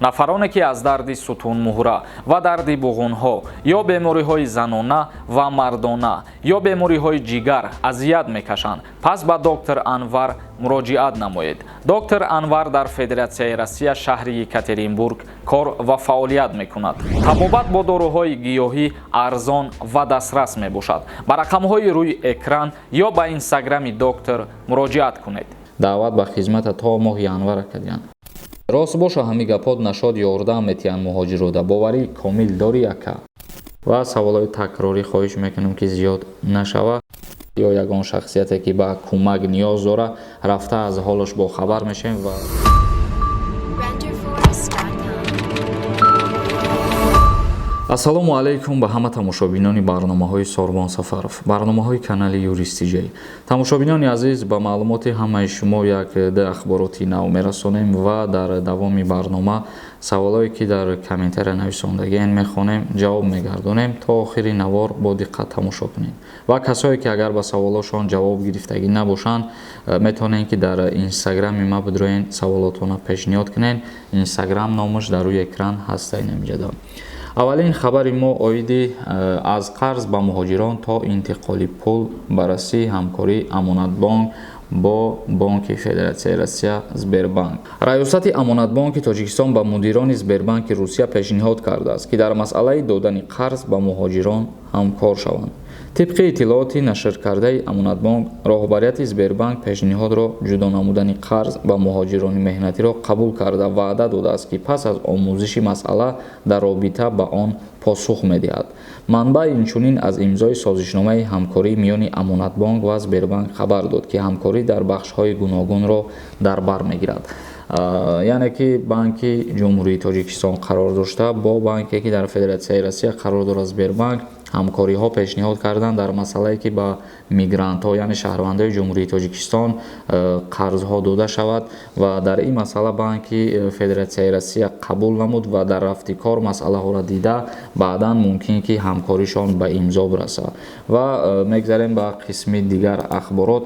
нафароне ки аз дарди сутунмуҳра ва дарди буғунҳо ё бемориҳои занона ва мардона ё бемориҳои ҷигар азият мекашанд, пас ба доктор Анвар муроҷиат намоед. Доктор Анвар дар Федератсияи Россия шаҳри Екатеринбург кор ва фаъолият мекунад. Табобат бо доруҳои гиёҳӣ арзон ва дастрас мебошад. Ба рақамҳои рӯи экран ё ба инстаграми доктор муроҷиат кунед. даъват ба хизмата то моҳи январ кардиян. рост боша ҳами гапот нашод ёрдам метиян муҳоҷирода боварӣ комил дори яка ва саволҳои такрорӣ хоҳиш мекунам ки зиёд нашава ё ягон шахсияте ки ба кӯмак ниёз дора рафта аз ҳолаш бохабар мешавем ва ассалому алайкум ба ҳама тамошобинони барномаҳои Сорбон Сафаров, барномаҳои канали Юристиҷей. Тамошобинони азиз, ба маълумоти ҳамаи шумо як ахбороти нав мерасонем ва дар давоми барнома саволое ки дар комментария нависондагиен мехонем ҷавоб мегардонем. То охири навор бо диққат тамошо кунед ва касое ки агар ба саволошон ҷавоб гирифтагӣ набошанд метавонед ки дар инстаграми ма бидроен саволотона пешниҳод кунед. Инстаграм номаш дар рӯи экран ҳастаи намеҷада. аввалин хабари мо оиди аз қарз ба муҳоҷирон то интиқоли пул баррасии ҳамкории Амонатбонк бо Бонки Федератсияи Россия Сбербанк. Раёсати Амонатбонки Тоҷикистон ба мудирони Сбербанки Русия пешниҳод кардааст ки дар масъалаи додани қарз ба муҳоҷирон ҳамкор шаванд. طبق اطلاعاتی نشر کرده امانتبانک راهبریت سبربانک پیشنهاد را جدا نمودن قرض به مهاجران مهنتی را قبول کرده و وعده داده است که پس از آموزش مسئله در رابطه به آن پاسخ می‌دهد. منبع اینچنین از امضای سازشنامه همکاری میان امانتبانک و سبربانک خبر داد که همکاری در بخش‌های گوناگون را در بر می‌گیرد. یعنی که بانک جمهوری تاجیکستان قرار داشته با بانکی که در فدراسیای روسیه قرار دارد سبربانک همکاری ها پیشنهاد کردن در مسئله که با میگرانت ها یعنی شهروندان جمهوری تاجیکستان قرض ها داده شود و در این مسئله بانک فدراسیای روسیه قبول نمود و در رفت کار مسئله ها را دیده بعدا ممکن که همکاریشان به امضا برسد. و میگذاریم به قسم دیگر اخبارات.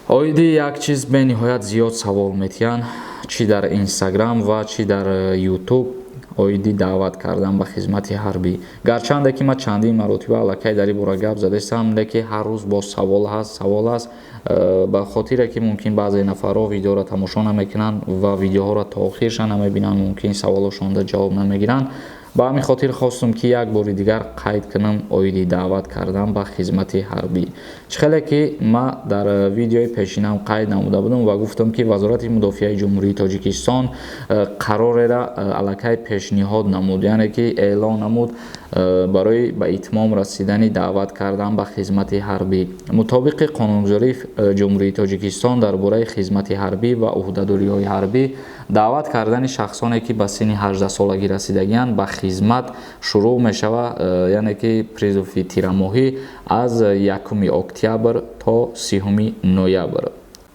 اویدی یک چیز به نهایت زیاد سوال میتین چی در اینستاگرام و چی در یوتیوب اویدی دعوت کردن به خدمت حربی. گرچند که ما چندین مرتبه الکی در این باره گپ زدم لیکن هر روز با سوال هست به خاطر که ممکن بعضی نفرها ویدیو را تماشا نمیکنن و ویدیوها را تا آخرشان نمیبینن ممکن سوالشون را جواب نمیگیرن. با همین خاطر خواستم که یک بار دیگر قید کنم اویدی دعوت کردم به خدمت حربی. چخیلی که ما در ویدیوی پیشینم قید نموده بودم و گفتم که وزارت مدافعه جمهوری تاجیکستان قرار را الکی پیشنهاد نمود، یعنی که اعلان نمود برای به اتمام رسیدن دعوت کردن به خدمت حربی. مطابق قانونگذاری جمهوری تاجیکستان درباره خدمت حربی و عهده‌داری‌های حربی دعوت کردن شخصانی که به سن 18 سالگی رسیدگی‌اند به خدمت شروع می شود، یعنی که پریزوفی تیرماهی از 1 اکتبر تا 30 نوامبر.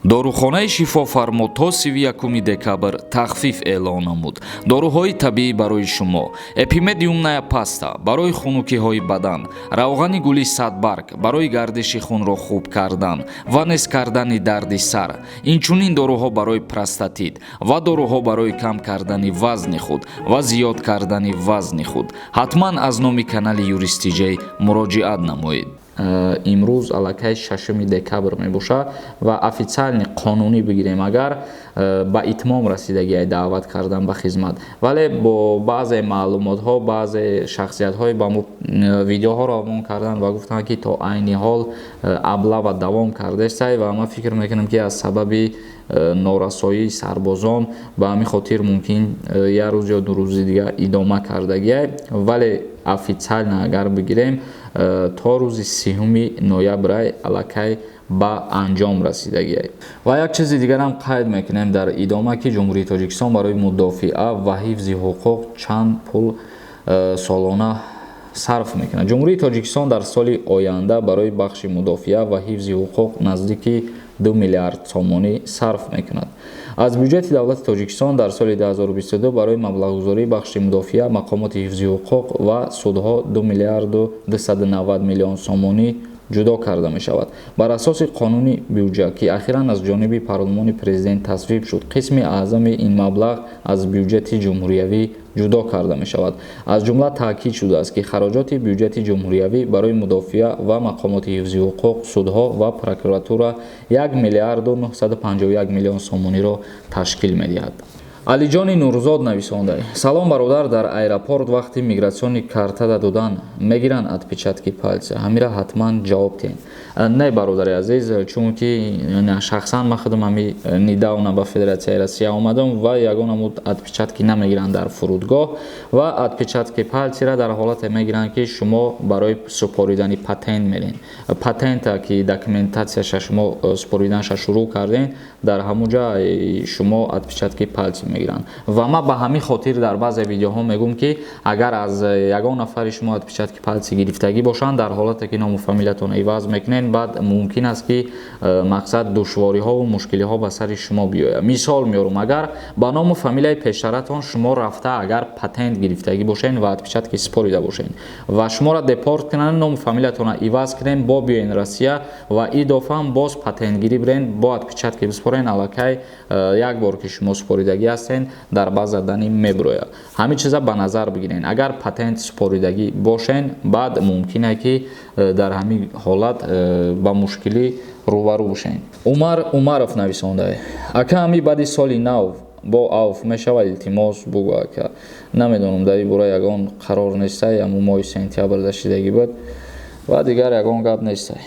داروخانه شفافرما تا 31 دکبر تخفیف اعلان نمود. داروهای طبیعی برای شما: اپیمدیوم نیا پاستا برای خنکی‌های بدن، روغن گلی 100 برگ برای گردش خون را خوب کردن و نس کردن درد سر. اینچنین داروها برای پروستاتیت و داروها برای کم کردن وزن خود و زیاد کردن وزن خود. حتما از نام کانال یوریستیجی مراجعت نمایید. امروز الکی 6 دکبر میباشه و افیциально قانونی بگیریم اگر با اتمام رسیدگی دعوت کردن به خدمت. ولی با بعضی معلومات ها بعضی شخصیت های با ویدیوها را آمون کردن و گفتن که تا عین حال ابله و دوام کرده است و ما فکر میکنم که از سبب نارسایی سربازان به همین خاطر ممکن یک روز یا 2 روز دیگه ادامه کردگیه. ولی افیциально اگر بگیریم تا روز 30 نوامبر الکی با انجام رسیدگی. و یک چیز دیگر هم قید میکنیم در ادامه که جمهوری تاجیکستان برای مدافعه و حفظ حقوق چند پول سالانه صرف میکنه. جمهوری تاجیکستان در سال آینده برای بخش مدافعه و حفظ حقوق نزدیک 2 میلیارد تومانی صرف میکند. از بودجه دولت تاجیکستان در سال 2022 برای مبلغ‌گذاری بخش مدافعه، مقامات حفظ حقوق و سودها 2 میلیارد و 290 میلیون سومانی جدا کرده می شود. بر اساس قانون بودجه که اخیراً از جانب پارلمان پرزیدنت تصویب شد، قسم اعظم این مبلغ از بودجه جمهوریوی جدا کرده می شود. از جمله تاکید شده است که خراجات بودجه جمهوریوی برای مدافع و مقامات حفظی حقوق، سودها و پروکراتورا 1 میلیارد و 951 میلیون سومونی را تشکیل می دهد. алиҷони нурзод нависонда: салом бародар, дар аэропорт вақти мигратсиони карта додан мегиранд отпечатки пальца? ҳамира ҳатман ҷавоб диҳед. Не бародари азиз, чунки шахсан ман худам ҳами недавна ба Федератсияи Россия омадам ва ягон амуд отпечатки намегиранд дар фурудгоҳ ва отпечатки пальцира дар ҳолате мегиранд ки шумо барои супоридани патент мерен. Патента ки документатсияша шумо супориданша шурӯъ карден, дар ҳамунҷа шумо отпечатки пальци мегиранд. Ва ман ба ҳамин хотир дар баъзе видеоҳо мегӯм ки агар аз ягон нафари шумо отпечатки пальци гирифтагӣ бошанд, дар ҳолате ки ному фамилиятон иваз мекунен, баъд мумкин аст ки мақсад душвориҳову мушкилиҳо ба сари шумо биёяд. Мисол меорам, агар ба ному фамилияи пешаратон шумо рафта агар патент гирифтагӣ бошен ва отпечатки супорида бошен ва шуморо депорт кунанд, ному фамилиятонро иваз кунен, бо биёен Россия ва идофан боз патентгирӣ бирен, бо отпечатки бисупорен, аллакай як бор ки шумо супоридагӣ ҳастен, дар баъз заданӣ мебурояд. ҳамин чиза ба назар бигирен. Агар патент супоридагӣ бошен, баъд мумкин ки дар ҳамин ҳолат ба мушкилӣ рӯбарӯ бошен. Умар Умаров нависонда: ака, ҳами баъди соли нав бо авф мешавад илтимос бугӯ ака. Намедонам дар ин бора ягон қарор нестай, ҳамун моҳи сентябр дашидагӣ буд ва дигар ягон гап нестай.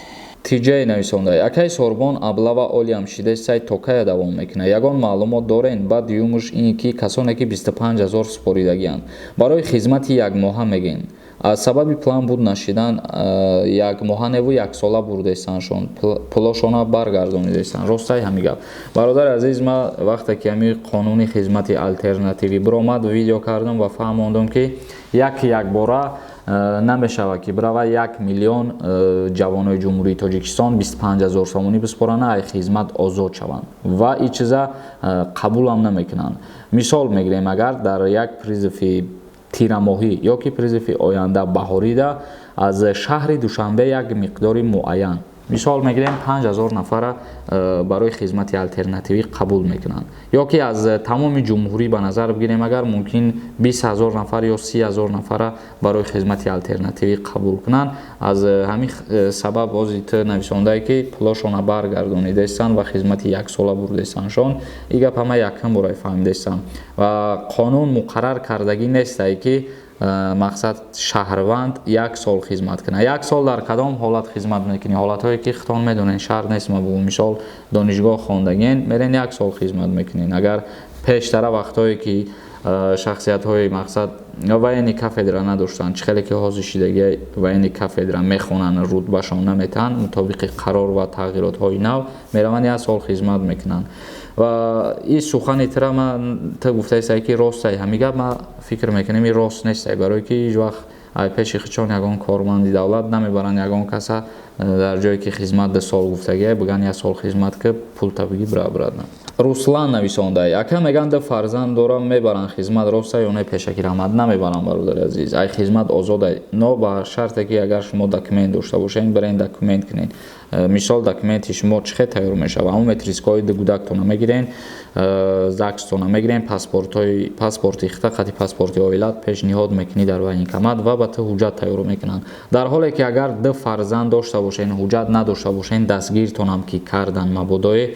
Тиҷаи нависонда: акаи Сорбон аблава олиам шиде сай то кая давом мекунад? Ягон маълумот дорен? Баъд юмуш ин ки касоне ки 25 000 супоридагианд барои хизмати якмоҳа мегӯянд. аз сабаби план буд нашидан якмоҳаневу яксола бурдестаншон, пулошона баргардонидестанд. ростай ҳамин гап? бародари азиз, ман вақте ки ҳамин қонуни хизмати алтернативӣ биромад, видео кардам ва фаҳмондам ки якбора намешавад ки бирава 1 миллион ҷавонои ҷумҳурии Тоҷикистон 25 000 сомонӣ бисупоранд, ай хизмат озод шаванд ва ин чиза қабулам намекунанд. мисол мегирем, агар дар як призифи тирамоҳӣ ё ки призифи оянда баҳорида аз шаҳри Душанбе як миқдори муайян, мисол мегирем 5 000 нафара барои хизмати алтернативӣ қабул мекунанд, ё ки аз тамоми ҷумҳурӣ ба назар бигирем, агар мумкин 20 000 нафар ё 30 000 нафара барои хизмати алтернативӣ қабул кунанд. аз ҳамин сабаб озит нависондае ки пулошона баргардонидестанд ва хизмати яксола бурдестандшон. ин гап ҳама якум бораи фаҳмидестанд ва қонун муқаррар кардагӣ нестае ки мақсад шаҳрванд 1 сол хизмат кунад. 1 сол дар кадом ҳолат хизмат мекунӣ? ҳолатҳое ки хитон медонен, шарт нест. мисол донишгоҳ хондагиен, мерен 1 сол хизмат мекунен. агар пештара вақтҳое ки шахсиятҳои мақсад военни кафедра надоштанд, чихеле ки ҳозир шидагии военни кафедра мехонанд, рутбашон наметаҳанд, мутобиқи қарор ва тағйиротҳои нав мераванд 1 сол хизмат мекунанд. ва ин сухани тира ман ту гуфтаистай ки ростай? ҳамин гап ман фикр мекунем ин рост нестай, барое ки ҳеҷ вақт ай пеши хичон ягон корманди давлат намебаранд ягон каса дар ҷое ки хизмат 2 сол гуфтагия бигӯянд 1 сол хизмат ки пул табиги бирабирадна. Руслан нависондай: ака, мегӯянд 2 фарзанд дорам, мебаранд хизмат, ростай ё не? Пешакӣ раҳмат, намебаранд бародари азиз. ай хизмат озодае, но ба шарте ки агар шумо документ дошта бошен, бирен документ кунен. мисол документи шумо чӣ хел тайёр мешавад? ҳамун метрискаҳои гудактона мегирен, загстона мегирен, паспорти хита, хати паспорти оилат пешниҳод мекунӣ дар военкомат ва ба ту ҳуҷҷат тайёр мекунанд. дар ҳоле ки агар 2 фарзанд дошта бошен, ҳуҷҷат надошта бошен, дастгиртонам ки кардан мабодое,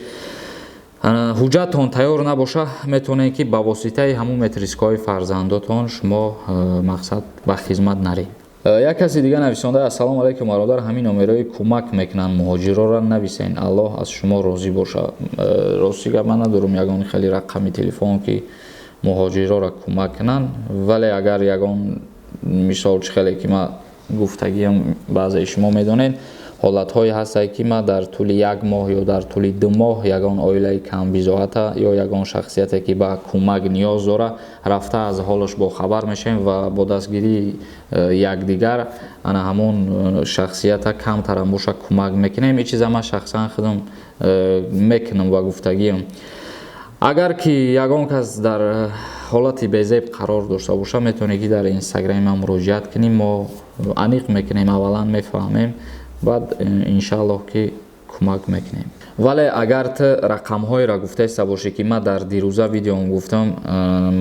ҳуҷҷаттон тайёр набоша, метавонед ки ба воситаи ҳамун метрискаҳои фарзандотон шумо мақсад ба хизмат наред. як каси дига нависонда: ассалому алайкум бародар, ҳамин номерои кӯмак мекунанд муҳоҷирора нависен, аллоҳ аз шумо розӣ боша. рости гап ман надорам ягон хеле рақами телефон ки муҳоҷирора кӯмак кунанд, вале агар ягон мисол чихеле ки ман гуфтагиам баъзеи шумо медонед, ҳолатҳое ҳастае ки ман дар тӯли 1 моҳ ё дар тӯли 2 моҳ ягон оилаи камбизоата ё ягон шахсияте ки ба кӯмак ниёз дора, рафта аз ҳолаш бохабар мешавем ва бо дастгирии якдигар ана ҳамон шахсията камтарам боша кӯмак мекунем. ин чиза ман шахсан худам мекунам ва гуфтагиам. агар ки ягон кас дар ҳолати безеб қарор дошта боша, метавонед ки дар инстаграми ман муроҷиат кунем. мо аниқ мекунем, аввалан мефаҳмем баъд иншааллоҳ ки кӯмак мекунем. вале агар ту рақамҳоеро гуфтаиста бошӣ ки ман дар дирӯза видеом гуфтам,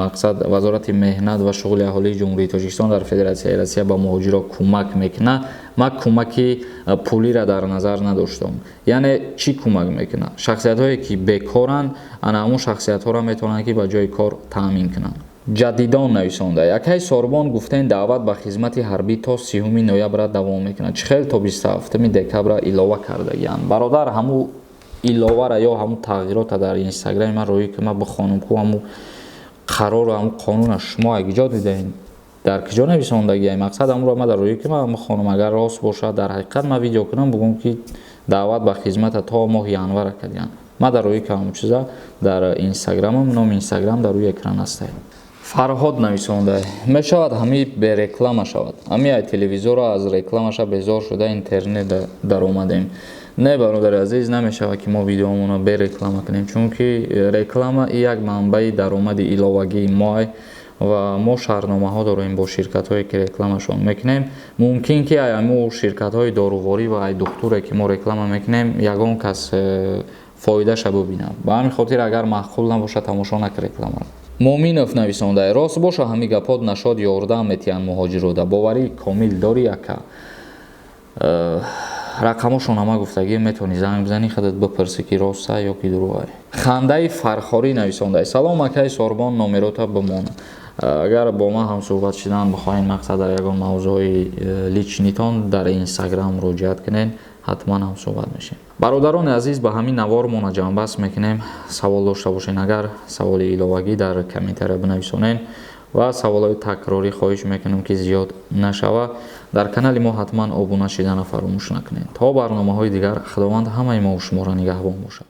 мақсад вазорати меҳнат ва шуғули аҳолии ҷумҳурии Тоҷикистон дар Федератсияи Россия ба муҳоҷиро кӯмак мекунад. ман кӯмаки пулиро дар назар надоштам. яъне чӣ кӯмак мекунад? шахсиятҳое ки бекоранд, ана ҳамун шахсиятҳоро метавонанд ки ба ҷои кор таъмин кунанд. ҷадидон нависонда: якай Сорбон гуфтаен даъват ба хизмати ҳарбӣ то 30 ноябр давом мекунад. Чихел то 27 декабр илова кардагиянд. бародар, ҳамун иловара ё ҳамун тағйирота дар инстаграми ман рӯӣ ки ман бихонам ку ҳамун қарору ҳамун қонуна шумо якҷо дидаин, дар киҷо нависондагияй. мақсад ҳамунро ман дар рӯӣ ки ман бихонам, агар рост бошад дар ҳақиқат ман видео кунам бугум ки даъват ба хизмата то моҳи январа кардиянд. ман дар рӯӣ ки ҳамун чиза дар инстаграмам, номи инстаграм дар рӯи экран астае. Фарҳод нависонда: мешавад ҳами береклама шавад. ҳами телевизорро аз рекламаша безор шуда интернет даромадем. Не, бародари азиз, намешавад ки мо видеоамонро береклама кунем, чунки реклама як манбаи даромади иловагии мо ва мо шаҳрномаҳо дорем бо ширкатҳое ки рекламашон мекунем. мумкин ки ҳамун ширкатҳои доруворӣ ва духтуре ки мо реклама мекунем ягон кас фоидаша бубинад. ба ҳамин хотир агар маъқул набошад тамошо накун рекламаро. Моминов нависонда: рост боша ҳами гапот нашод ёрдам метиҳанд муҳоҷирода. боварии комил дорӣ яка? рақамошон ҳама гуфтагӣ, метавонӣ занг бизанӣ, худат бипарсӣ ки роста ё ки дурӯғай. Хандаи Фархорӣ нависонда: салом акай Сорбон, номерота бимон. агар бо ман ҳамсӯҳбат шидан бихоҳед, мақсад дар ягон мавзӯи личнитон дар инстаграм муроҷиат кунед, ҳатман ҳамсӯҳбат мешем. бародарони азиз, ба ҳамин навормона ҷамъбаст мекунем. савол дошта бошед, агар саволи иловагӣ дар комментария бинависонед ва саволҳои такрорӣ хоҳиш мекунам ки зиёд нашава. дар канали мо ҳатман обуна шидана фаромӯш накунед. то барномаҳои дигар, худованд ҳамаи мо шуморо нигаҳбон бошад.